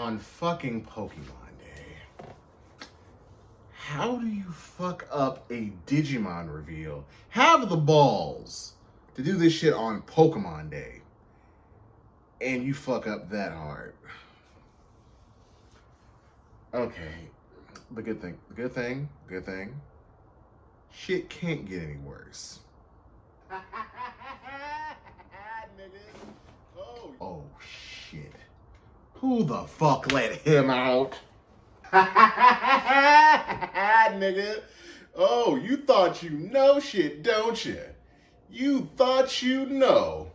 on fucking Pokemon Day. How do you fuck up a Digimon reveal? Have the balls to do this shit on Pokemon Day, and you fuck up that hard. Okay, the good thing, shit can't get any worse. Oh shit. Who the fuck let him out? Nigga. Oh, you thought you know shit, don't you? You thought you know.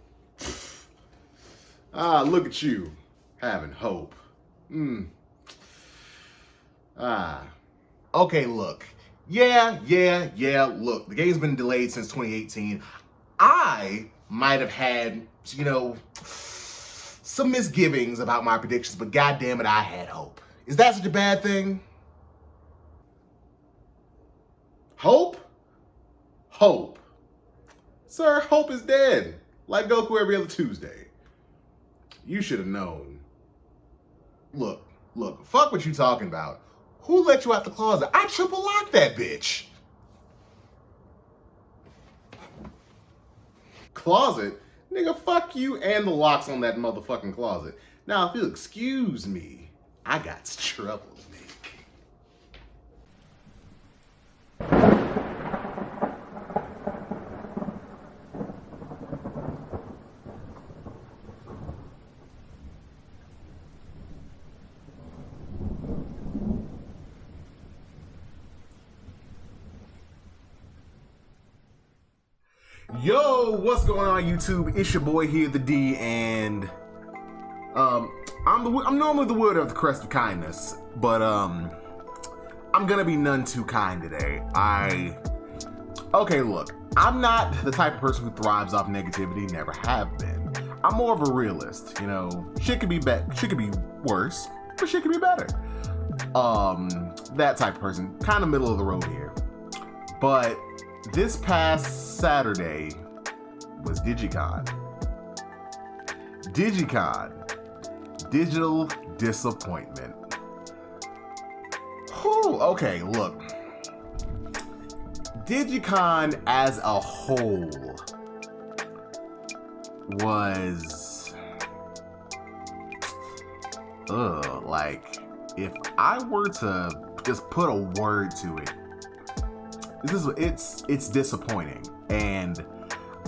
Ah, look at you, having hope. Okay, look. Yeah, look, the game's been delayed since 2018. I might have had, some misgivings about my predictions, but goddamn it, I had hope. Is that such a bad thing? Hope? Hope. Sir, hope is dead. Like Goku every other Tuesday. You should have known. Look, fuck what you talking about. Who let you out the closet? I triple locked that bitch. Closet? Nigga, fuck you and the locks on that motherfucking closet. Now, if you'll excuse me, I got trouble to make. Yo, what's going on YouTube? It's your boy here, the D, and I'm normally the wielder of the crest of kindness, but I'm gonna be none too kind today. Okay, look, I'm not the type of person who thrives off negativity, never have been. I'm more of a realist, shit could be worse, but shit could be better. That type of person, kind of middle of the road here. But this past Saturday was Digicon. Digital disappointment. Whew, okay, look. Digicon as a whole was... like, if I were to just put a word to it, it's disappointing, and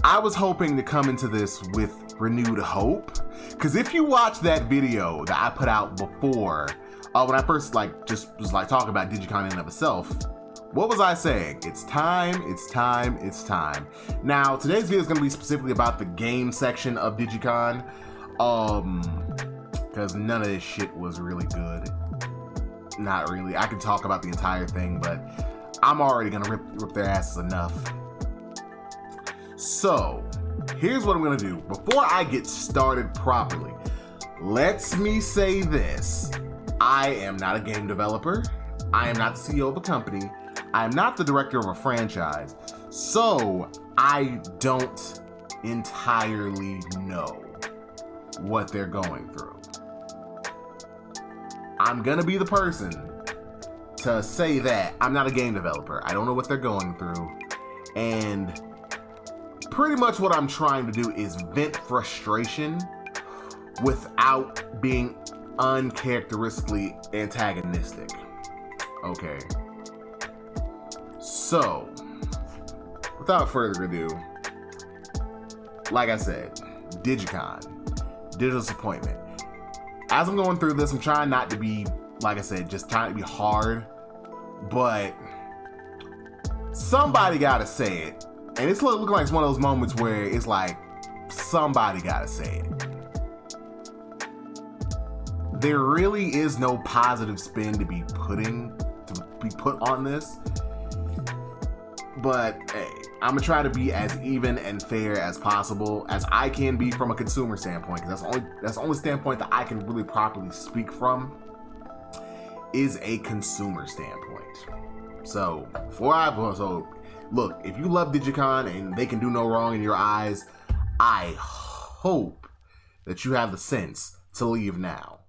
I was hoping to come into this with renewed hope, because if you watch that video that I put out before, when I first was talking about Digicon in and of itself, what was I saying? It's time. Now today's video is going to be specifically about the game section of Digicon, because none of this shit was really good. Not really. I could talk about the entire thing, but I'm already gonna rip their asses enough. So, here's what I'm gonna do. Before I get started properly, let me say this. I am not a game developer. I am not the CEO of a company. I am not the director of a franchise. So, I don't entirely know what they're going through. I'm gonna be the person to say that I'm not a game developer. I don't know what they're going through. And pretty much what I'm trying to do is vent frustration without being uncharacteristically antagonistic. Okay. So, without further ado, like I said, Digicon, digital disappointment. As I'm going through this, I'm trying not to be, like I said, just trying to be hard, but somebody gotta say it. And it's looking like it's one of those moments where it's like, somebody gotta say it. There really is no positive spin to be put on this. But hey, I'm gonna try to be as even and fair as possible as I can be from a consumer standpoint, because that's the only standpoint that I can really properly speak from, is a consumer standpoint. So look, if you love Digicon and they can do no wrong in your eyes, I hope that you have the sense to leave now.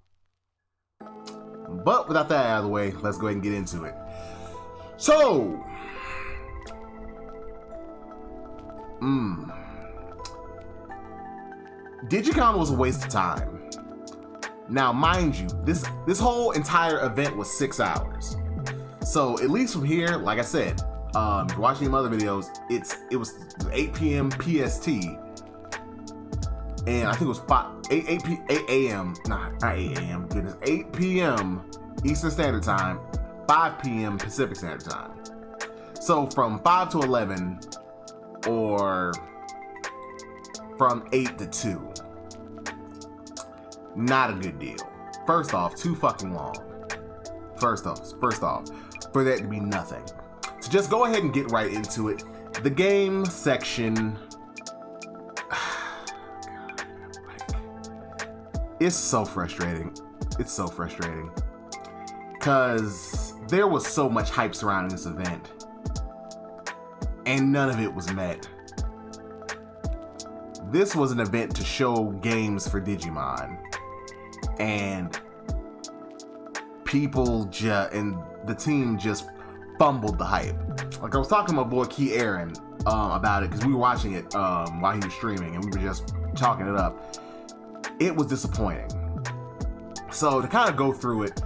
But without that out of the way, let's go ahead and get into it. So, Digicon was a waste of time. Now, mind you, this whole entire event was 6 hours. So at least from here, like I said, if you're watching my other videos, it was 8 p.m. PST, and I think it was 8 a.m. Not 8 a.m. Goodness, 8 p.m. Eastern Standard Time, 5 p.m. Pacific Standard Time. So from 5 to 11, or from 8 to 2. Not a good deal. First off, too fucking long. First off, for that to be nothing. So just go ahead and get right into it. The game section, it's so frustrating. It's so frustrating. Because there was so much hype surrounding this event, and none of it was met. This was an event to show games for Digimon, and people and the team just fumbled the hype. Like I was talking to my boy Key Aaron about it, because we were watching it while he was streaming, and we were just talking it up. It was disappointing. So to kind of go through it,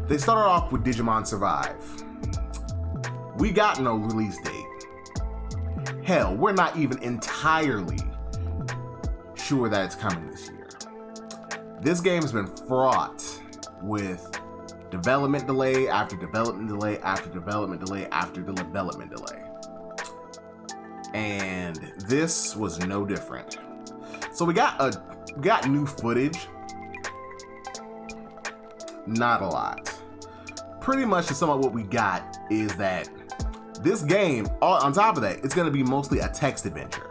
they started off with Digimon Survive. We got no release date. Hell, we're not even entirely sure that it's coming this year. This game has been fraught with development delay after development delay after development delay after development delay. And this was no different. So we got new footage. Not a lot. Pretty much to sum up what we got is that this game, on top of that, it's going to be mostly a text adventure.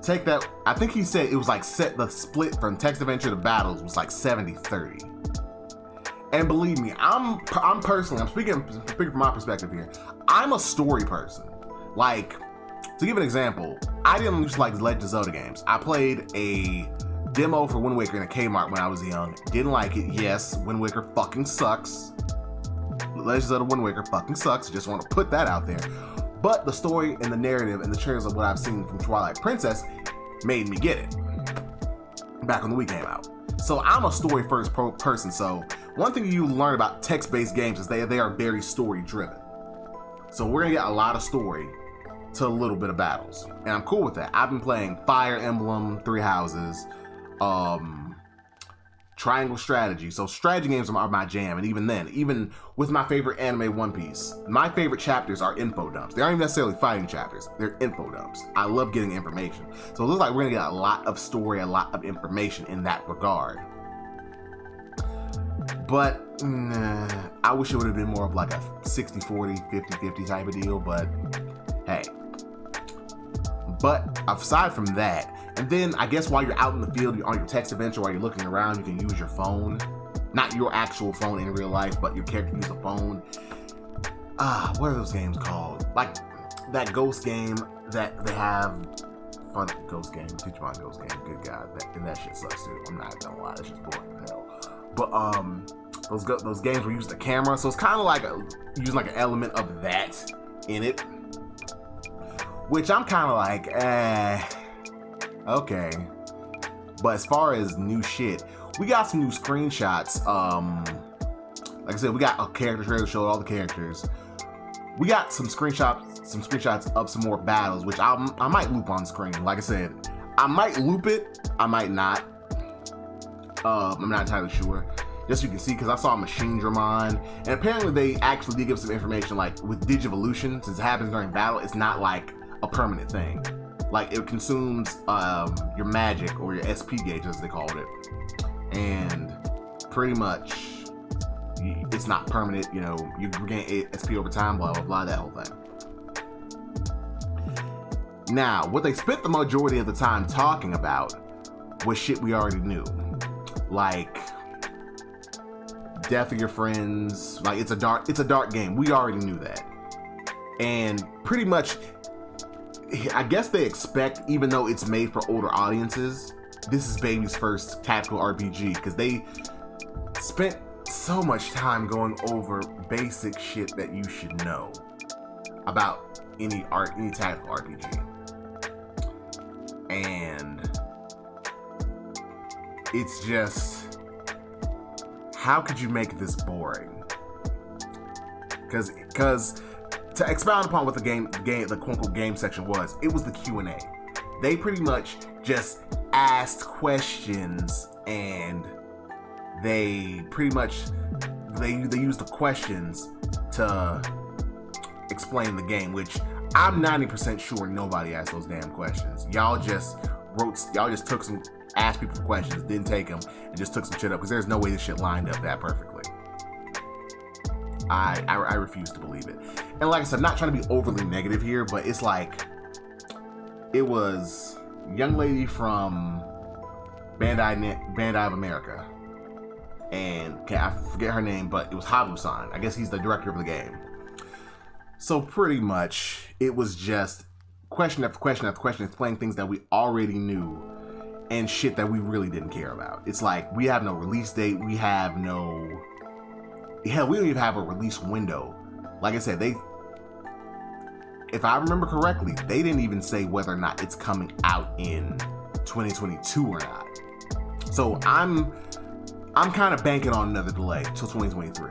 Take that, I think he said it was like the split from text adventure to battles was like 70-30. And believe me, I'm speaking from my perspective here. I'm a story person. Like, to give an example, I didn't used to like Legend of Zelda games. I played a demo for Wind Waker in a Kmart when I was young. Didn't like it. Yes, Wind Waker fucking sucks. Legend of Zelda Wind Waker fucking sucks. Just want to put that out there. But the story and the narrative and the trailers of what I've seen from Twilight Princess made me get it back when the Wii came out. So I'm a story first person. So one thing you learn about text-based games is they are very story driven. So we're gonna get a lot of story to a little bit of battles, and I'm cool with that. I've been playing Fire Emblem, Three Houses, Triangle Strategy. So strategy games are my jam, and even with my favorite anime, One Piece, my favorite chapters are info dumps. They aren't even necessarily fighting chapters, they're info dumps. I love getting information. So it looks like we're gonna get a lot of story, a lot of information in that regard. But I wish it would have been more of like a 60-40, 50-50 type of deal, but hey. But aside from that, and then I guess while you're out in the field, you're on your text adventure, while you're looking around, you can use your phone. Not your actual phone in real life, but your character use a phone. What are those games called? Like that ghost game that they have. Fun ghost game, Digimon ghost game. Good God, that shit sucks too. I'm not gonna lie, that shit's boring as hell. But those games where you use the camera, so it's kind of like using like an element of that in it. Which I'm kind of like, okay. But as far as new shit, we got some new screenshots. Like I said, we got a character trailer showing all the characters. We got some screenshots of some more battles, which I might loop on screen. Like I said, I might loop it, I might not. I'm not entirely sure. Just so you can see, because I saw Machine Dramon, and apparently they actually did give some information, like with Digivolution, since it happens during battle, it's not like a permanent thing. Like it consumes your magic or your SP gauge, as they called it, and pretty much it's not permanent. You know, you regain SP over time, blah blah blah, that whole thing. Now, what they spent the majority of the time talking about was shit we already knew, like death of your friends. Like it's a dark game. We already knew that, and pretty much, I guess they expect, even though it's made for older audiences, this is baby's first tactical RPG, because they spent so much time going over basic shit that you should know about any tactical RPG. And it's just, how could you make this boring? Because to expound upon what the quote-unquote game section was, it was the Q&A. They pretty much just asked questions, and they pretty much they used the questions to explain the game, which I'm 90% sure nobody asked those damn questions. Y'all just asked people for questions, didn't take them, and just took some shit up, because there's no way this shit lined up that perfectly. I refuse to believe it. And like I said, I'm not trying to be overly negative here, but it's like, it was a young lady from Bandai of America, and I forget her name, but it was Habu-san. I guess he's the director of the game. So pretty much, it was just question after question after question, explaining things that we already knew and shit that we really didn't care about. It's like, we have no release date, we have no... Hell, we don't even have a release window. Like I said, if I remember correctly, they didn't even say whether or not it's coming out in 2022 or not. So I'm kind of banking on another delay till 2023.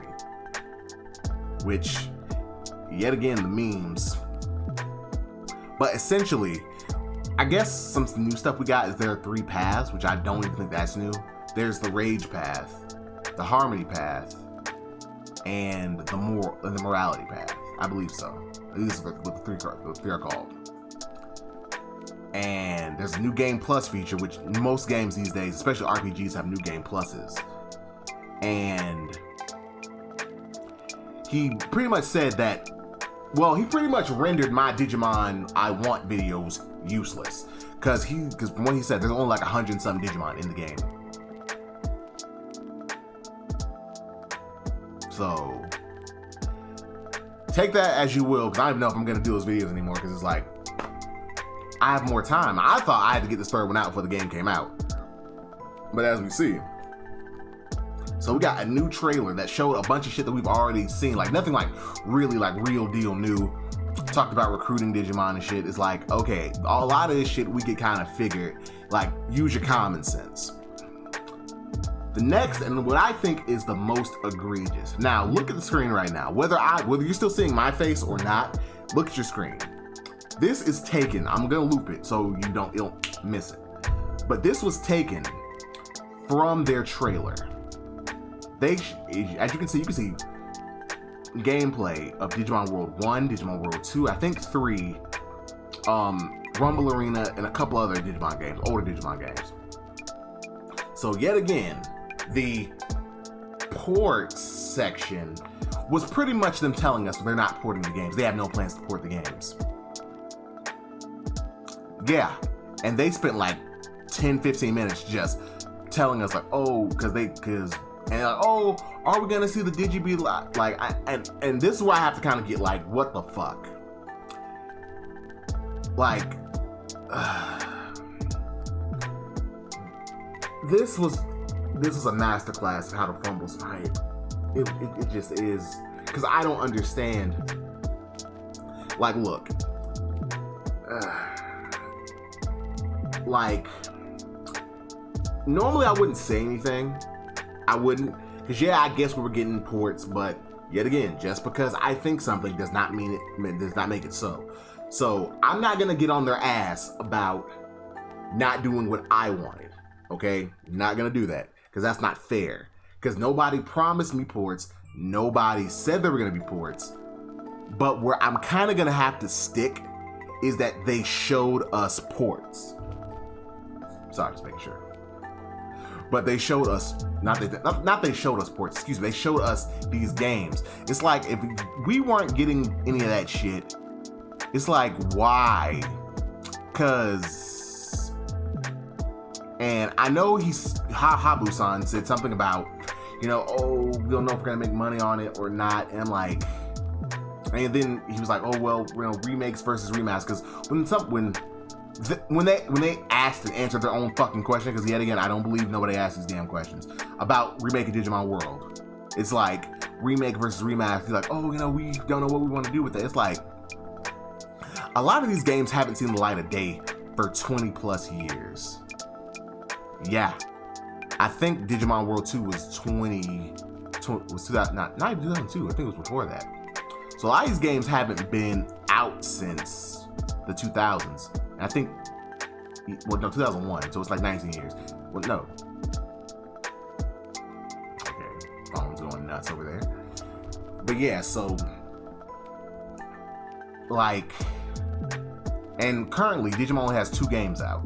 Which, yet again, the memes. But essentially, I guess some new stuff we got is there are 3 paths, which I don't even think that's new. There's the Rage path, the Harmony path, and the Morality path. I believe so. At least what the three are called. And there's a new Game Plus feature, which most games these days, especially RPGs, have new Game Pluses. And he pretty much said that, well, he pretty much rendered my Digimon I Want videos useless. Because from what he said, there's only like 100 and some Digimon in the game. So, take that as you will, because I don't even know if I'm going to do those videos anymore, because it's like, I have more time. I thought I had to get this third one out before the game came out. But as we see, so we got a new trailer that showed a bunch of shit that we've already seen. Like, nothing like really like real deal new. Talked about recruiting Digimon and shit. It's like, okay, a lot of this shit we could kind of figure. Like, use your common sense. The next, and what I think is the most egregious. Now, look at the screen right now. Whether you're still seeing my face or not, look at your screen. This is taken. I'm gonna loop it so you don't miss it. But this was taken from their trailer. As you can see gameplay of Digimon World 1, Digimon World 2, I think 3, Rumble Arena, and a couple other Digimon games, older Digimon games. So yet again, the ports section was pretty much them telling us they're not porting the games. They have no plans to port the games. Yeah, and they spent like 10-15 minutes just telling us like, oh, oh, are we gonna see the Digibe like? And this is where I have to kind of get like, what the fuck? Like, this was a masterclass of how to fumble smite. It just is, because I don't understand. Like, look, like, normally I wouldn't say anything. I wouldn't, because yeah, I guess we were getting ports, but yet again, just because I think something does not make it so. So I'm not gonna get on their ass about not doing what I wanted. Okay, not gonna do that, because that's not fair. Because nobody promised me ports, nobody said there were gonna be ports. But where I'm kind of gonna have to stick is that they showed us ports. Sorry, just making sure. But they showed us, not they showed us ports, excuse me, they showed us these games. It's like, if we weren't getting any of that shit, it's like, why? Cause, and I know Habu-san said something about, oh, we don't know if we're gonna make money on it or not, and I'm like, and then he was like, oh, well, remakes versus remasters, because when when they asked and answered their own fucking question, because yet again, I don't believe nobody asked these damn questions about remaking Digimon World. It's like remake versus remaster. You're like, oh, you know, we don't know what we want to do with it. It's like a lot of these games haven't seen the light of day for 20 plus years. Yeah, I think Digimon World 2 was 2000, not even 2002. I think it was before that. So a lot of these games haven't been out since the 2000s. And I think, well, no, 2001. So it's like 19 years. Well, no. Okay, phone's going nuts over there. But yeah, so like, and currently Digimon only has 2 games out: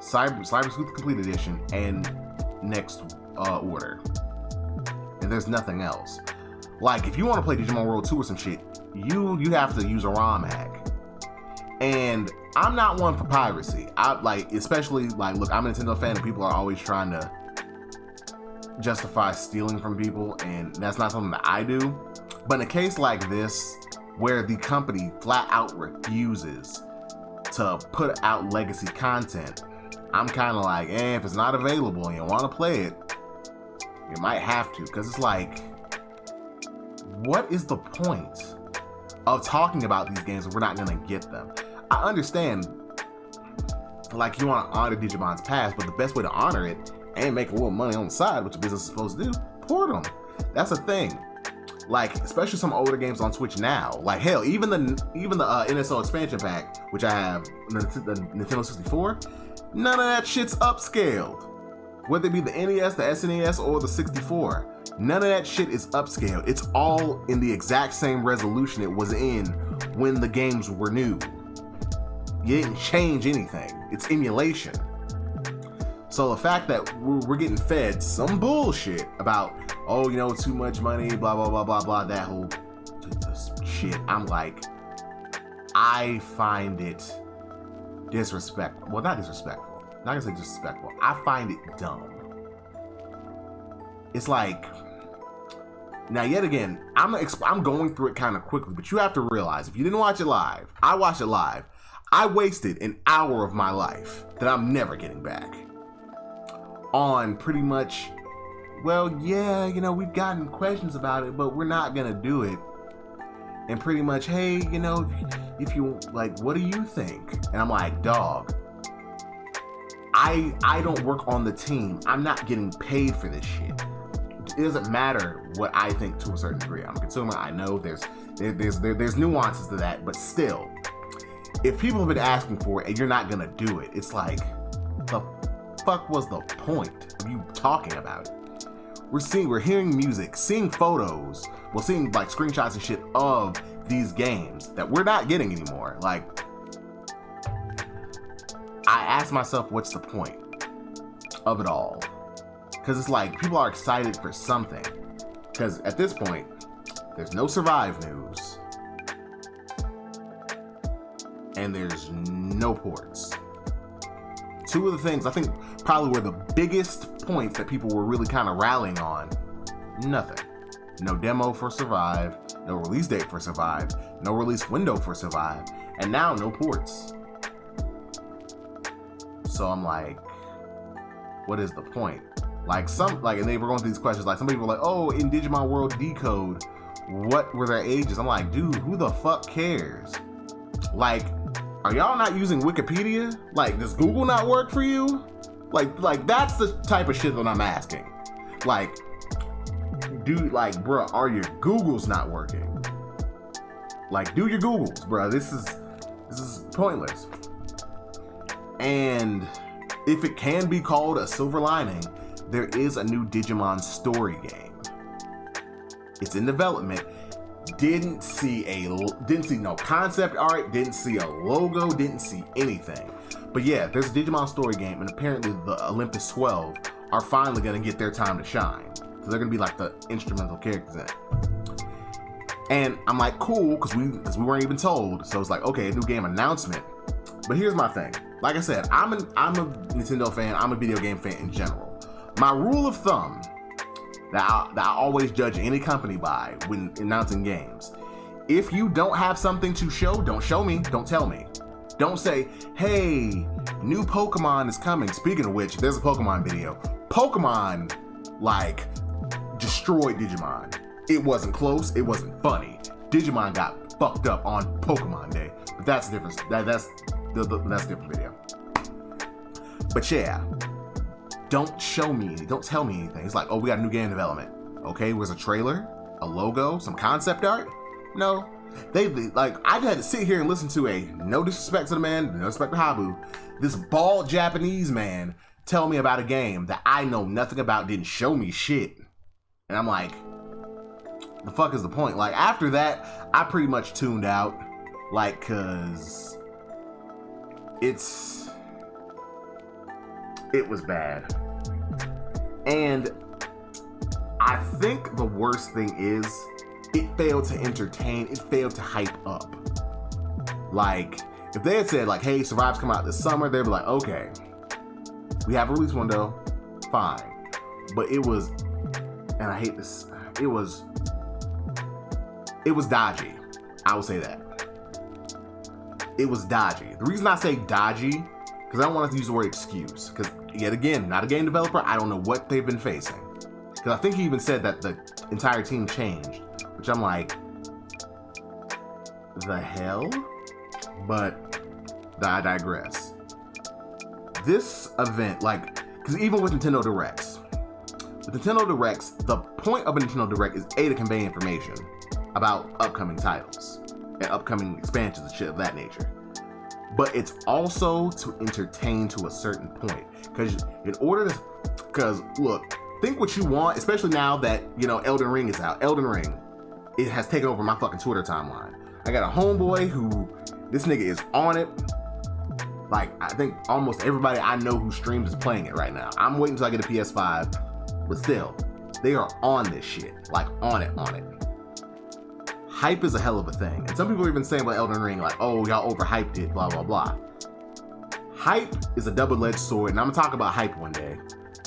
Cyber Sleuth Complete Edition and Next Order. And there's nothing else. Like, if you want to play Digimon World 2 or some shit, you have to use a ROM hack. And I'm not one for piracy. I like, especially like, look, I'm a Nintendo fan and people are always trying to justify stealing from people, and that's not something that I do. But in a case like this, where the company flat out refuses to put out legacy content, I'm kind of like, if it's not available and you want to play it, you might have to, because it's like, what is the point of talking about these games if we're not going to get them? I understand, like, you want to honor Digimon's past, but the best way to honor it and make a little money on the side, which a business is supposed to do, port them. That's a thing. Like, especially some older games on Switch now. Like, hell, even the NSO expansion pack, which I have, the Nintendo 64, none of that shit's upscaled. Whether it be the NES, the SNES, or the 64, none of that shit is upscaled. It's all in the exact same resolution it was in when the games were new. You didn't change anything. It's emulation. So the fact that we're getting fed some bullshit about, oh, you know, too much money, blah, blah, blah, blah, blah, that whole shit, I'm like, I find it disrespectful. Well, not disrespectful. Not gonna say disrespectful. I find it dumb. It's like, now yet again, I'm going through it kind of quickly, but you have to realize, if you didn't watch it live, I watched it live. I wasted an hour of my life that I'm never getting back on pretty much, well, yeah, you know, we've gotten questions about it, but we're not gonna do it. And pretty much, hey, you know, if you like, what do you think? And I'm like, dog, I don't work on the team. I'm not getting paid for this shit. It doesn't matter what I think to a certain degree. I'm a consumer. I know there's nuances to that, but still, if people have been asking for it and you're not gonna do it, it's like, the fuck was the point of you talking about it? We're hearing music, seeing photos, well, seeing like screenshots and shit of these games that we're not getting anymore. Like, I ask myself, what's the point of it all? Because it's like, people are excited for something. Because at this point, there's no Survive news. And there's no ports. Two of the things I think probably were the biggest points that people were really kind of rallying on. Nothing. No demo for Survive, no release date for Survive, no release window for Survive, and now no ports. So I'm like, what is the point? And they were going through these questions, like some people were like, oh, in Digimon World Decode, what were their ages? I'm like, dude, who the fuck cares? Like, are y'all not using Wikipedia? Like, does Google not work for you? Like that's the type of shit that I'm asking. Like, dude, like, bruh, are your Googles not working? Like, do your Googles, bruh. This is pointless. And if it can be called a silver lining, there is a new Digimon story game. It's in development. Didn't see no concept art, didn't see a logo, didn't see anything. But yeah, there's a Digimon story game, and apparently the Olympus 12 are finally gonna get their time to shine. So they're gonna be like the instrumental characters in it. And I'm like, cool, because we weren't even told. So it's like, okay, a new game announcement. But here's my thing. Like I said, I'm a Nintendo fan. I'm a video game fan in general. My rule of thumb that I always judge any company by when announcing games: if you don't have something to show, don't show me. Don't tell me. Don't say, hey, new Pokemon is coming. Speaking of which, there's a Pokemon video. Pokemon, like, destroyed Digimon. It wasn't close, it wasn't funny. Digimon got fucked up on Pokemon Day. But that's a different, that's a different video. But yeah, don't tell me anything. It's like, oh, we got a new game development. Okay, was a trailer, a logo, some concept art? No. They like, I had to sit here and listen to a, no disrespect to the man, no disrespect to Habu, this bald Japanese man tell me about a game that I know nothing about, didn't show me shit. And I'm like, the fuck is the point? Like, after that, I pretty much tuned out. Like, cause it was bad. And I think the worst thing is, it failed to entertain, it failed to hype up. Like, if they had said, like, hey, Survive's come out this summer, they'd be like, okay, we have a release window, fine. But it was, and I hate this, it was dodgy. I will say that. It was dodgy. The reason I say dodgy, because I don't want to use the word excuse, because, yet again, not a game developer, I don't know what they've been facing. Because I think he even said that the entire team changed. Which I'm like, the hell? But I digress. This event, like, because even with Nintendo Directs, the point of a Nintendo Direct is A, to convey information about upcoming titles and upcoming expansions and shit of that nature. But it's also to entertain to a certain point. Because look, think what you want, especially now that, you know, Elden Ring is out. Elden Ring, it has taken over my fucking Twitter timeline. I got a homeboy who, this nigga is on it. Like, I think almost everybody I know who streams is playing it right now. I'm waiting until I get a PS5, but still, they are on this shit. Like, on it. Hype is a hell of a thing. And some people are even saying about Elden Ring, like, oh, y'all overhyped it, blah, blah, blah. Hype is a double-edged sword, and I'm gonna talk about hype one day,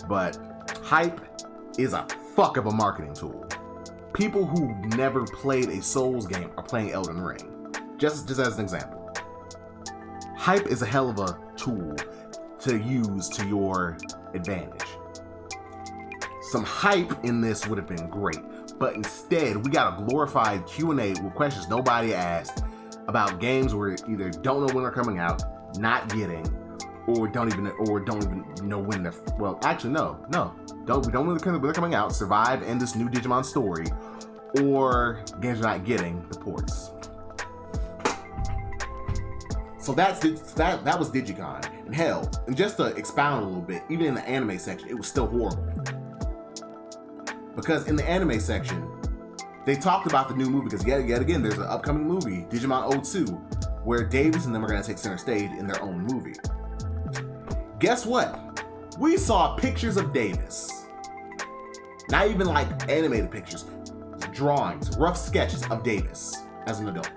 but hype is a fuck of a marketing tool. People who never played a Souls game are playing Elden Ring. Just as an example. Hype is a hell of a tool to use to your advantage. Some hype in this would have been great, but instead we got a glorified Q&A with questions nobody asked about games where either don't know when they're coming out, not getting, or don't even know when they're, well, actually we don't know when they're coming out, Survive and this new Digimon story, or games are not getting the ports. So that was Digicon. And hell, and just to expound a little bit, even in the anime section, it was still horrible. Because in the anime section, they talked about the new movie, because yet again, there's an upcoming movie, Digimon 02, where Davis and them are going to take center stage in their own movie. Guess what? We saw pictures of Davis. Not even like animated pictures, drawings, rough sketches of Davis as an adult.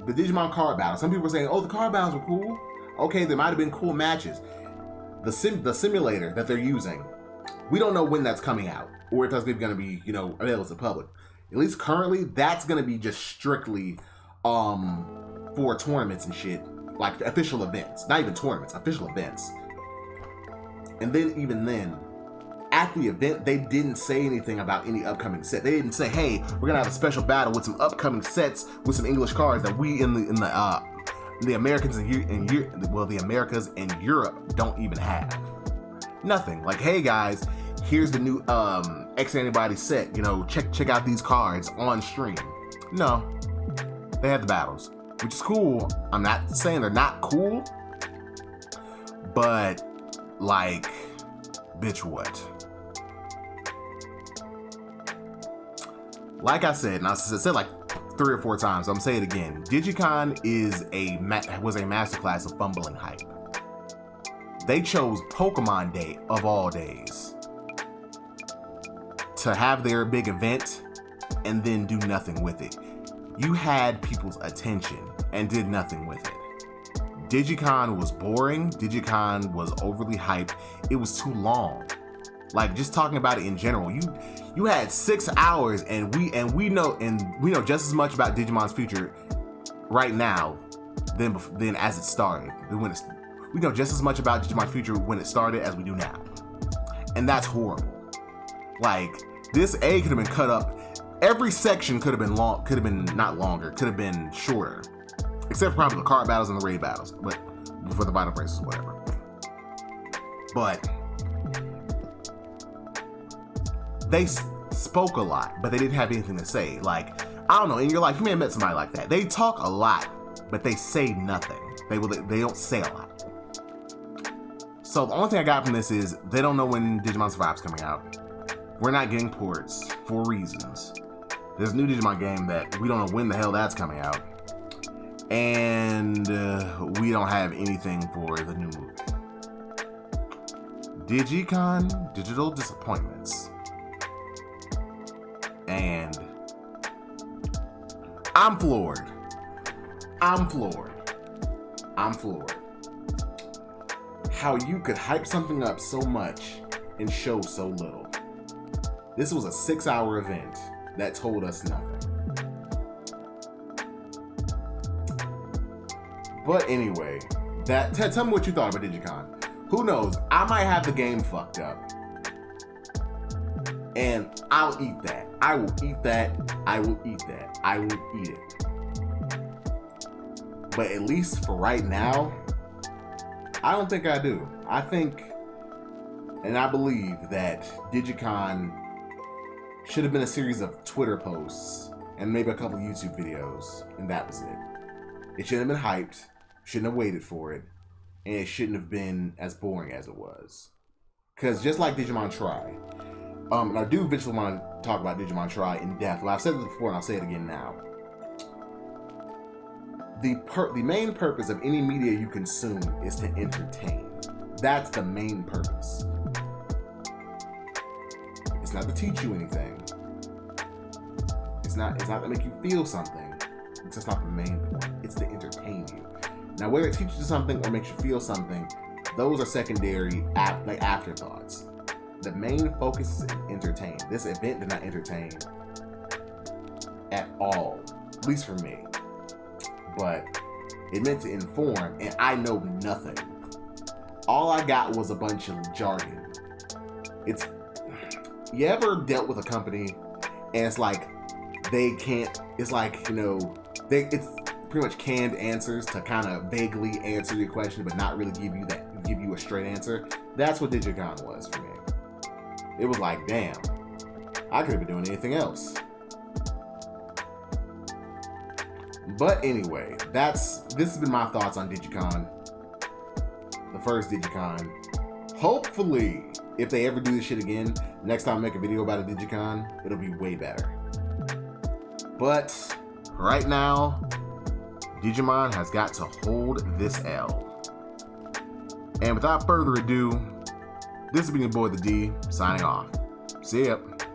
The Digimon card battles. Some people were saying, oh, the card battles were cool. Okay, there might have been cool matches. The simulator that they're using, we don't know when that's coming out, or if that's going to be, available to the public. At least currently, that's going to be just strictly for tournaments and shit, like official events. Not even tournaments, official events. And then, even then, at the event, they didn't say anything about any upcoming set. They didn't say, hey, we're gonna have a special battle with some upcoming sets with some English cards that we in the Americans the Americas and Europe don't even have. Nothing. Like, hey guys, here's the new X Antibody set. Check out these cards on stream. No, they have the battles, which is cool. I'm not saying they're not cool, but like, bitch, what? Like I said, and I said like 3 or 4 times, I'm saying it again. Digicon was a masterclass of fumbling hype. They chose Pokemon Day of all days to have their big event and then do nothing with it. You had people's attention and did nothing with it. Digicon was boring. Digicon was overly hyped. It was too long. Like, just talking about it in general, you had 6 hours, and we know just as much about Digimon's future right now than as it started. We know just as much about Digimon Future when it started as we do now. And that's horrible. Like, this A could have been cut up. Every section could have been not longer, could have been shorter. Except for probably the card battles and the raid battles. But for the vital races, whatever. But they spoke a lot, but they didn't have anything to say. Like, I don't know, in your life, you may have met somebody like that. They talk a lot, but they say nothing. They don't say a lot. So the only thing I got from this is they don't know when Digimon Survive's coming out. We're not getting ports for reasons. There's a new Digimon game that we don't know when the hell that's coming out. And we don't have anything for the new movie. Digicon, Digital Disappointments. And I'm floored. I'm floored. How you could hype something up so much and show so little. This was a 6-hour event that told us nothing. But anyway, tell me what you thought about Digicon. Who knows? I might have the game fucked up. And I'll eat that. I will eat that. I will eat that. I will eat it. But at least for right now, I don't think I do. I think, and I believe that Digicon should have been a series of Twitter posts and maybe a couple YouTube videos, and that was it. It shouldn't have been hyped, shouldn't have waited for it, and it shouldn't have been as boring as it was. Because just like Digimon Try, and I do eventually want to talk about Digimon Try in depth. Well, I've said this before and I'll say it again now. The main purpose of any media you consume is to entertain. That's the main purpose. It's not to teach you anything. It's not to make you feel something. It's just not the main point. It's to entertain you. Now, whether it teaches you something or makes you feel something, those are secondary, like afterthoughts. The main focus is to entertain. This event did not entertain at all, at least for me. But it meant to inform, and I know nothing. All I got was a bunch of jargon. You ever dealt with a company and it's like it's pretty much canned answers to kind of vaguely answer your question but not really give you a straight answer? That's what Digicon was for me. It was like, damn, I could have been doing anything else. But anyway, this has been my thoughts on Digicon. The first Digicon. Hopefully, if they ever do this shit again, next time I make a video about a Digicon, it'll be way better. But right now, Digimon has got to hold this L. And without further ado, this has been your boy The D, signing off. See ya.